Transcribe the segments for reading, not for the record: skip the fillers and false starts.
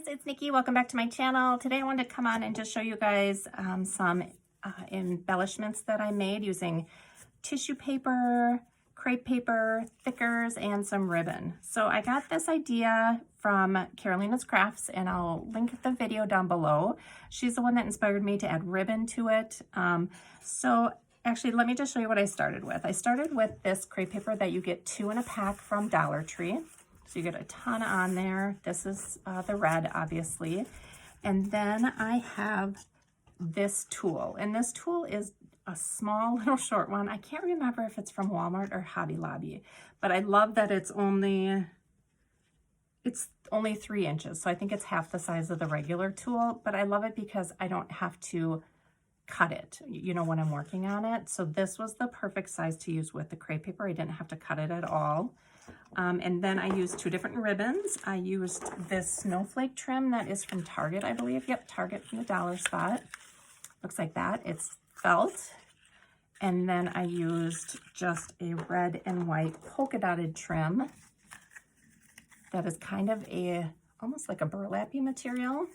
guys, it's Nikki. Welcome back to my channel. Today I wanted to come on and just show you guys some embellishments that I made using tissue paper, crepe paper, thickers, and some ribbon. So I got this idea from Carolina's Crafts, and I'll link the video down below. She's the one that inspired me to add ribbon to it. So actually, let me just show you what I started with. I started with this crepe paper that you get 2 in a pack from Dollar Tree. So you get a ton on there. This is the red, obviously. And then I have this tool. And this tool is a small little short one. I can't remember if it's from Walmart or Hobby Lobby. But I love that it's only 3 inches. So I think it's half the size of the regular tool. But I love it because I don't have to cut it, you know, when I'm working on it. So this was the perfect size to use with the crepe paper. I didn't have to cut it at all. And then I used 2 different ribbons. I used this snowflake trim that is from Target, I believe. Yep, Target from the dollar spot. Looks like that. It's felt. And then I used just a red and white polka dotted trim that is kind of almost like a burlappy material.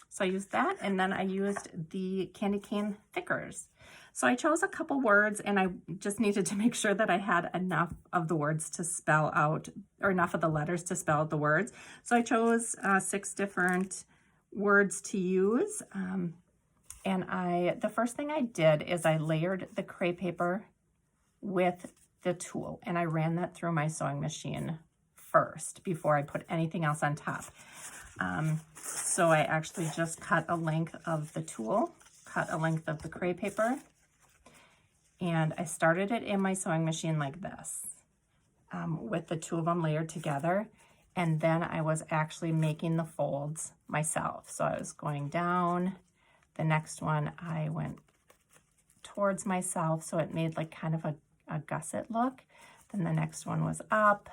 So I used that, and then I used the candy cane thickers. So I chose a couple words, and I just needed to make sure that I had enough of the words to spell out, or enough of the letters to spell out the words. So I chose 6 different words to use. And the first thing I did is I layered the crepe paper with the tool, and I ran that through my sewing machine first before I put anything else on top. So I actually just cut a length of the tool, cut a length of the crepe paper, and I started it in my sewing machine like this, with the 2 of them layered together. And then I was actually making the folds myself. So I was going down. The next one I went towards myself, so it made like kind of a gusset look. Then the next one was up.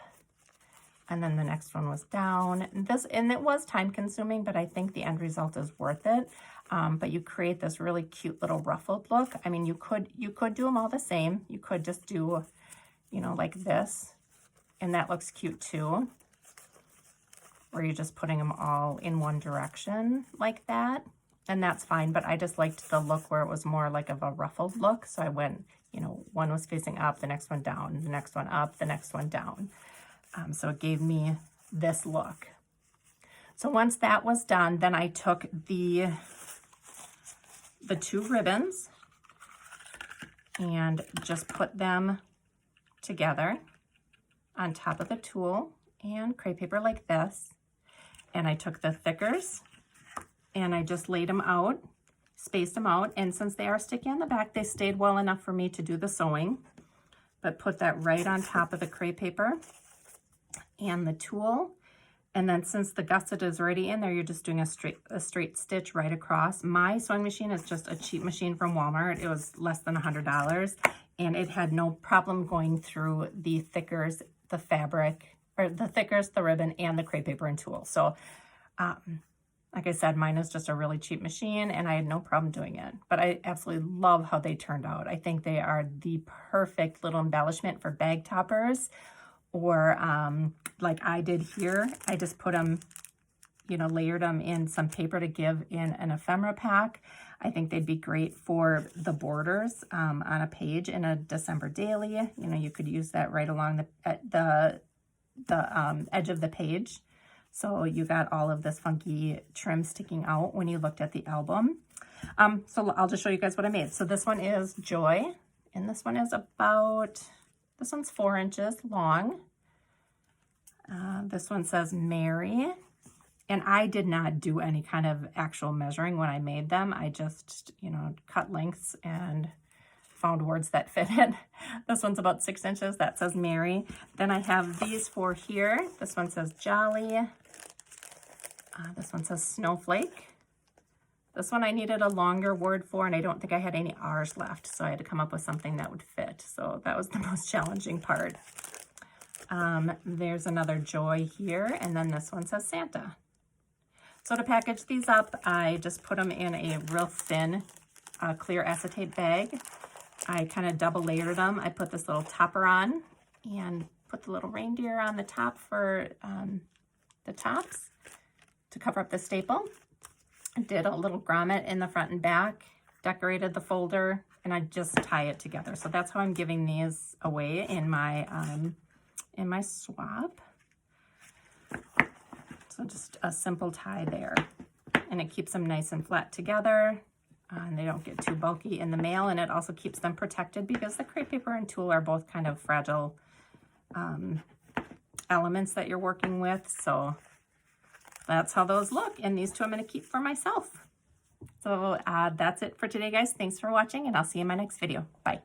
And then the next one was down. And it was time consuming, but I think the end result is worth it. But you create this really cute little ruffled look. I mean, you could do them all the same. You could just do, you know, like this, and that looks cute too. Where you're just putting them all in one direction like that, and that's fine. But I just liked the look where it was more like of a ruffled look. So I went, you know, one was facing up, the next one down, the next one up, the next one down. So it gave me this look. So once that was done, then I took the 2 ribbons and just put them together on top of the tool and crepe paper like this. And I took the thickers and I just laid them out, spaced them out. And since they are sticky on the back, they stayed well enough for me to do the sewing. But put that right on top of the crepe paper and the tool. And then since the gusset is already in there, you're just doing a straight stitch right across. My sewing machine is just a cheap machine from Walmart. It was less than $100, and it had no problem going through the thickers, the fabric, or the thickers, the ribbon, and the crepe paper and tool. So like I said, mine is just a really cheap machine, and I had no problem doing it. But I absolutely love how they turned out. I think they are the perfect little embellishment for bag toppers, or like I did here. I just put them, you know, layered them in some paper to give in an ephemera pack. I think they'd be great for the borders on a page in a December daily. You know, you could use that right along the edge of the page. So you got all of this funky trim sticking out when you looked at the album. So I'll just show you guys what I made. So this one is Joy, and this one is this one's 4 inches long. This one says Mary. And I did not do any kind of actual measuring when I made them. I just, you know, cut lengths and found words that fit it. This one's about 6 inches. That says Mary. Then I have these 4 here. This one says Jolly. This one says Snowflake. This one I needed a longer word for, and I don't think I had any R's left, so I had to come up with something that would fit. So that was the most challenging part. There's another Joy here, and then this one says Santa. So to package these up, I just put them in a real thin clear acetate bag. I kind of double layered them. I put this little topper on and put the little reindeer on the top for the tops. to cover up the staple. I did a little grommet in the front and back, decorated the folder, and I just tie it together. So that's how I'm giving these away in my swap. So just a simple tie there, and it keeps them nice and flat together, and they don't get too bulky in the mail, and it also keeps them protected because the crepe paper and tulle are both kind of fragile elements that you're working with. So that's how those look, and these two I'm going to keep for myself. So that's it for today, guys. Thanks for watching, and I'll see you in my next video. Bye.